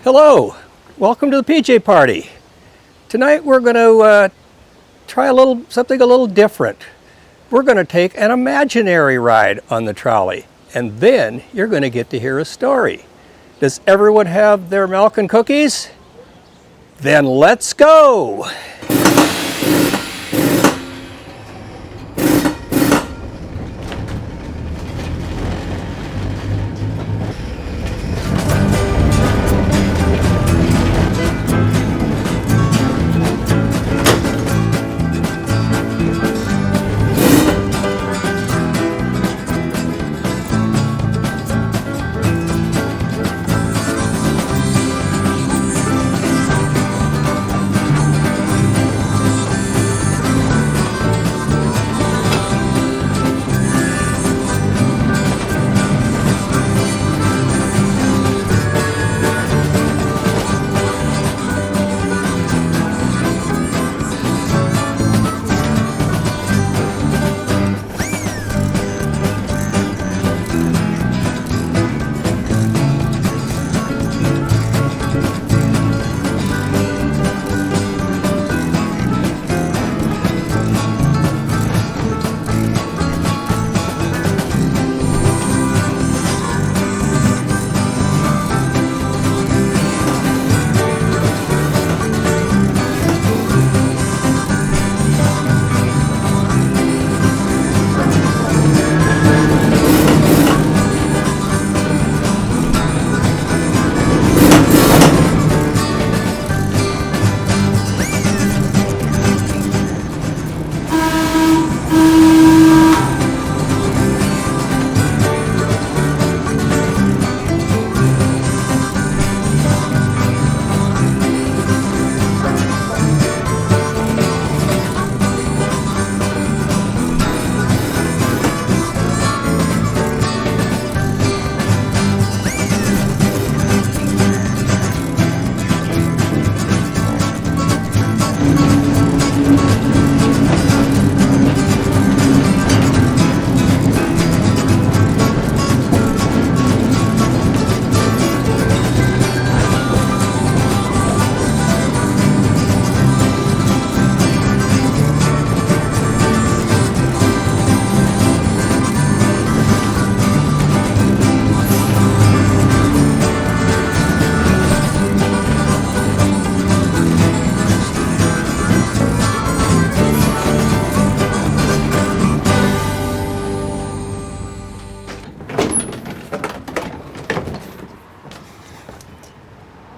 Hello, welcome to the PJ party. Tonight we're going to try something a little different. We're going to take an imaginary ride on the trolley, and then you're going to get to hear a story. Does everyone have their milk and cookies? Then let's go!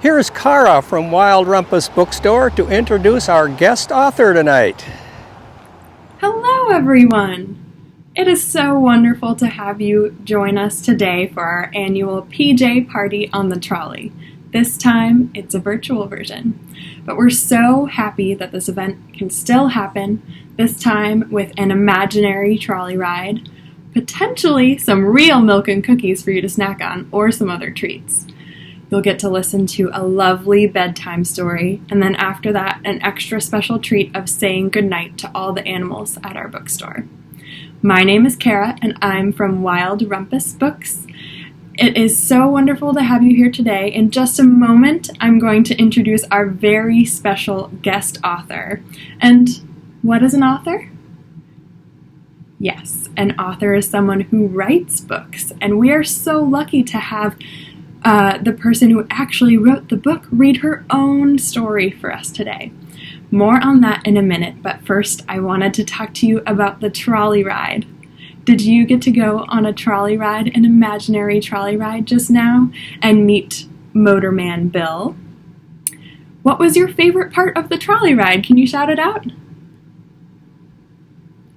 Here's Cara from Wild Rumpus Bookstore to introduce our guest author tonight. Hello everyone! It is so wonderful to have you join us today for our annual PJ party on the trolley. This time it's a virtual version, but we're so happy that this event can still happen, this time with an imaginary trolley ride, potentially some real milk and cookies for you to snack on, or some other treats. You'll get to listen to a lovely bedtime story, and then after that, an extra special treat of saying goodnight to all the animals at our bookstore. My name is Cara, and I'm from Wild Rumpus Books. It is so wonderful to have you here today. In just a moment, I'm going to introduce our very special guest author. And what is an author? Yes, an author is someone who writes books, and we are so lucky to have the person who actually wrote the book read her own story for us today. More on that in a minute, but first I wanted to talk to you about the trolley ride. Did you get to go on a trolley ride, an imaginary trolley ride just now, and meet Motorman Bill? What was your favorite part of the trolley ride? Can you shout it out?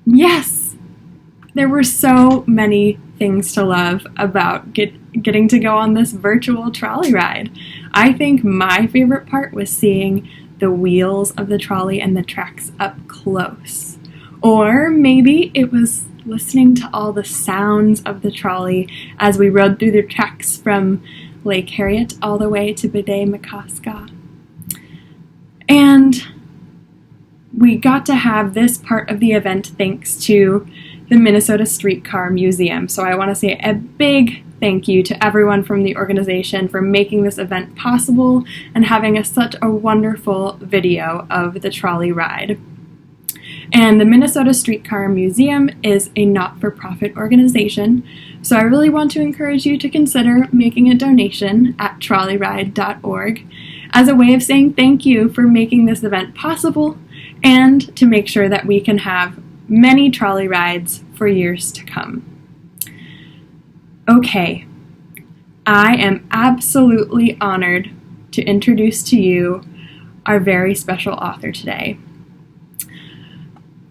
Yes! There were so many things to love about getting to go on this virtual trolley ride. I think my favorite part was seeing the wheels of the trolley and the tracks up close. Or maybe it was listening to all the sounds of the trolley as we rode through the tracks from Lake Harriet all the way to Bedtime. And we got to have this part of the event thanks to the Minnesota Streetcar Museum. So I want to say a big thank you to everyone from the organization for making this event possible and having such a wonderful video of the trolley ride. And the Minnesota Streetcar Museum is a not-for-profit organization, so I really want to encourage you to consider making a donation at trolleyride.org as a way of saying thank you for making this event possible and to make sure that we can have many trolley rides for years to come. Okay, I am absolutely honored to introduce to you our very special author today.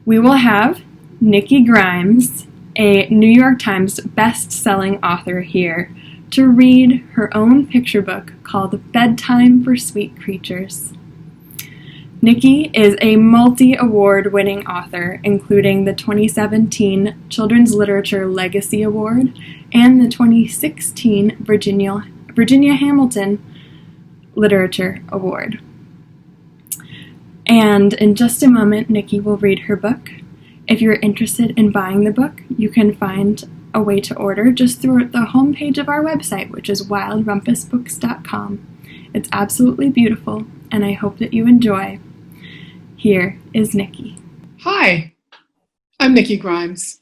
We will have Nikki Grimes, a New York Times best-selling author, here to read her own picture book called Bedtime for Sweet Creatures. Nikki is a multi-award-winning author, including the 2017 Children's Literature Legacy Award and the 2016 Virginia Hamilton Literature Award. And in just a moment, Nikki will read her book. If you're interested in buying the book, you can find a way to order just through the homepage of our website, which is wildrumpusbooks.com. It's absolutely beautiful, and I hope that you enjoy. Here is Nikki. Hi, I'm Nikki Grimes,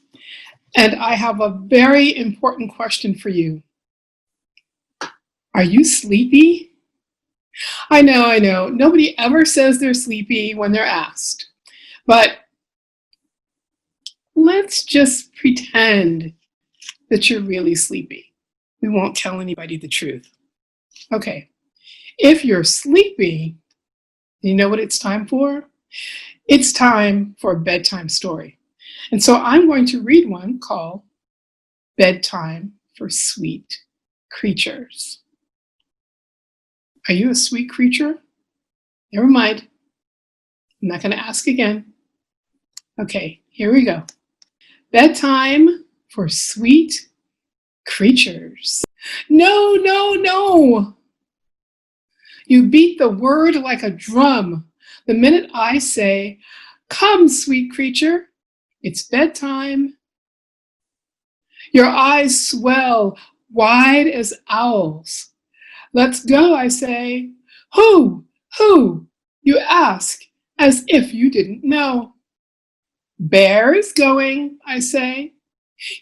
and I have a very important question for you. Are you sleepy? I know. Nobody ever says they're sleepy when they're asked. But let's just pretend that you're really sleepy. We won't tell anybody the truth. Okay, if you're sleepy, you know what it's time for? It's time for a bedtime story. And so I'm going to read one called Bedtime for Sweet Creatures. Are you a sweet creature? Never mind. I'm not going to ask again. Okay, here we go. Bedtime for Sweet Creatures. No. You beat the word like a drum the minute I say, "Come, sweet creature, it's bedtime." Your eyes swell wide as owls. "Let's go," I say. Who? You ask, as if you didn't know. "Bear is going," I say.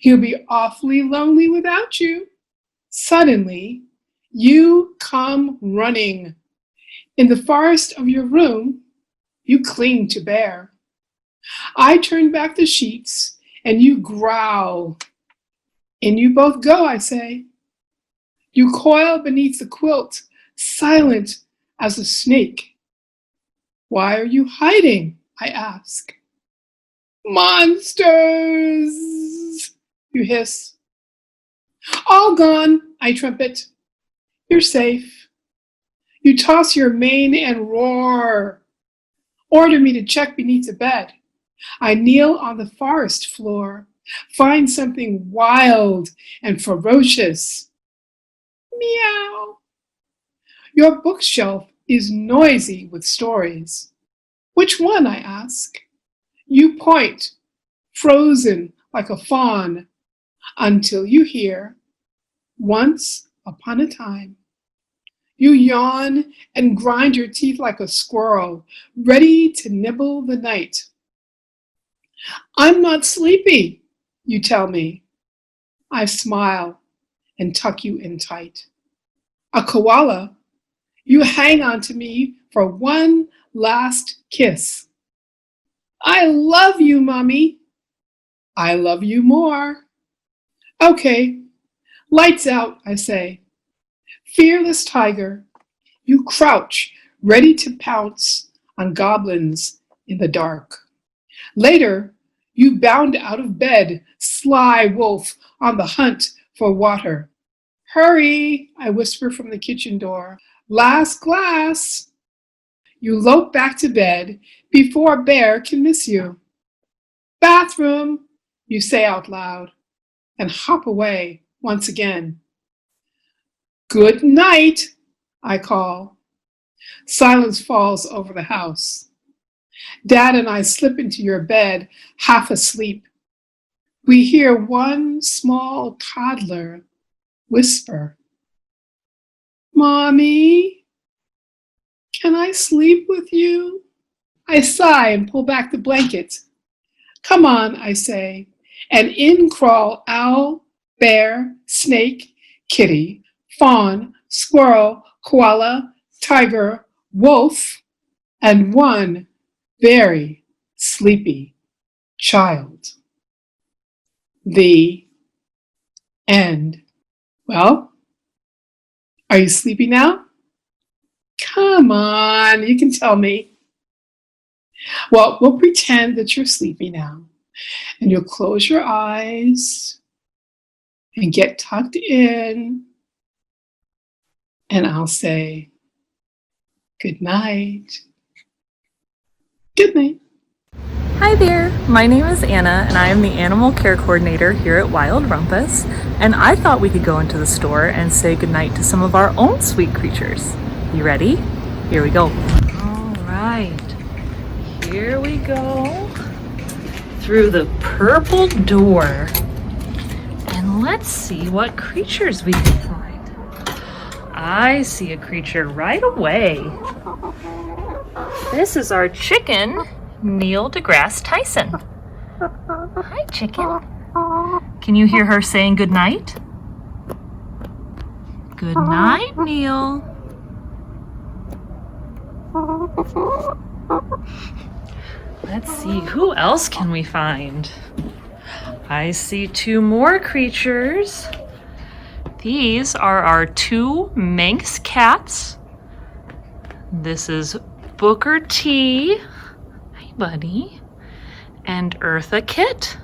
"He'll be awfully lonely without you." Suddenly, you come running. In the forest of your room, you cling to Bear. I turn back the sheets, and you growl. "In you both go," I say. You coil beneath the quilt, silent as a snake. "Why are you hiding?" I ask. "Monsters!" you hiss. "All gone," I trumpet. "You're safe." You toss your mane and roar. Order me to check beneath the bed. I kneel on the forest floor, find something wild and ferocious. Meow. Your bookshelf is noisy with stories. "Which one?" I ask. You point, frozen like a fawn, until you hear, "Once upon a time." You yawn and grind your teeth like a squirrel, ready to nibble the night. "I'm not sleepy," you tell me. I smile and tuck you in tight. A koala, you hang on to me for one last kiss. "I love you, Mommy." "I love you more." Okay, lights out, I say. Fearless tiger, you crouch, ready to pounce on goblins in the dark. Later, you bound out of bed, sly wolf on the hunt for water. "Hurry," I whisper from the kitchen door. "Last glass." You lope back to bed before Bear can miss you. "Bathroom," you say out loud, and hop away once again. "Good night," I call. Silence falls over the house. Dad and I slip into your bed, half asleep. We hear one small toddler whisper, "Mommy, can I sleep with you?" I sigh and pull back the blanket. "Come on," I say, and in crawl owl, bear, snake, kitty, fawn, squirrel, koala, tiger, wolf, and one very sleepy child. The end. Well, are you sleepy now? Come on, you can tell me. Well, we'll pretend that you're sleepy now, and you'll close your eyes and get tucked in, and I'll say, good night. Good night. Hi there, my name is Anna and I am the Animal Care Coordinator here at Wild Rumpus, and I thought we could go into the store and say goodnight to some of our own sweet creatures. You ready? Here we go. All right, here we go through the purple door, and let's see what creatures we can find. I see a creature right away. This is our chicken, Neil deGrasse Tyson. Hi, chicken. Can you hear her saying good night? Good night, Neil. Let's see, who else can we find? I see two more creatures. These are our two Manx cats. This is Booker T. Hi, buddy. And Eartha Kit.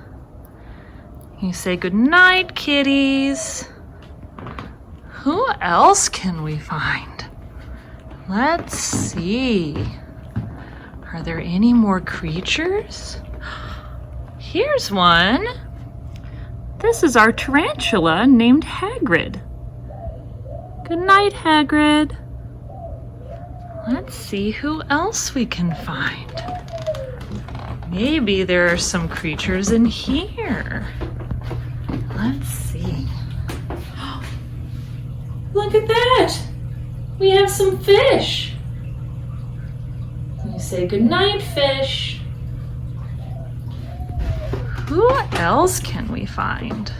You say good night, kitties. Who else can we find? Let's see. Are there any more creatures? Here's one. This is our tarantula named Hagrid. Good night, Hagrid. Let's see who else we can find. Maybe there are some creatures in here. Let's see. Look at that! We have some fish. You say good night, fish. Who else can we find?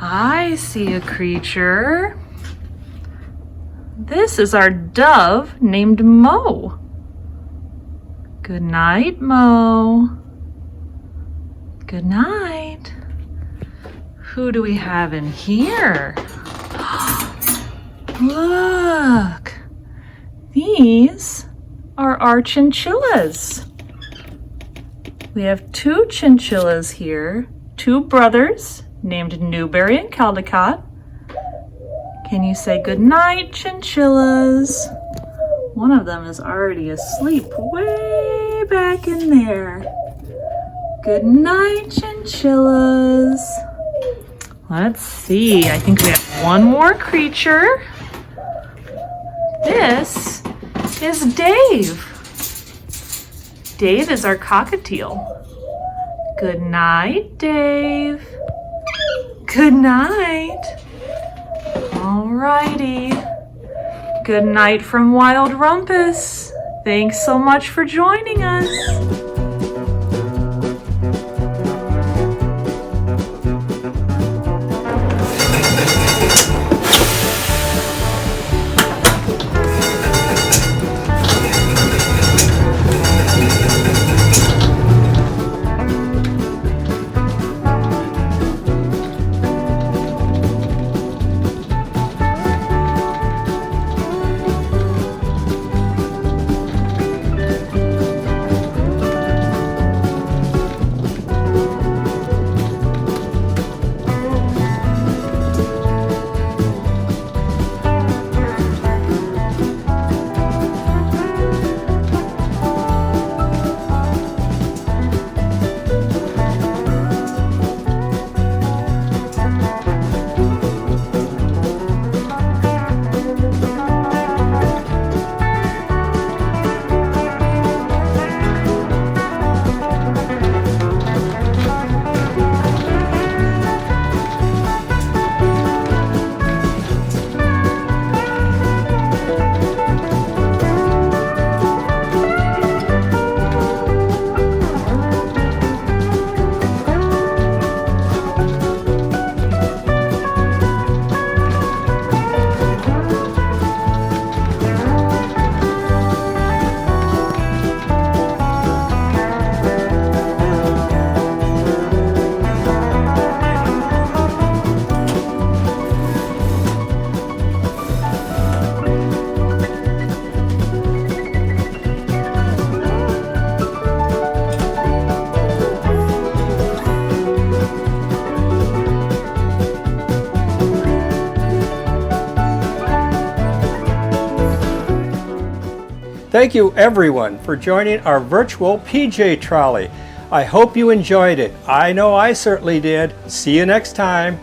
I see a creature. This is our dove named Mo. Good night, Mo. Good night. Who do we have in here? Look, these are our chinchillas. We have two chinchillas here, two brothers named Newberry and Caldecott. Can you say good night, chinchillas? One of them is already asleep way back in there. Good night, chinchillas. Let's see, I think we have one more creature. This is Dave. Dave is our cockatiel. Good night, Dave. Good night. Alrighty. Good night from Wild Rumpus. Thanks so much for joining us. Thank you everyone for joining our virtual PJ Trolley. I hope you enjoyed it. I know I certainly did. See you next time.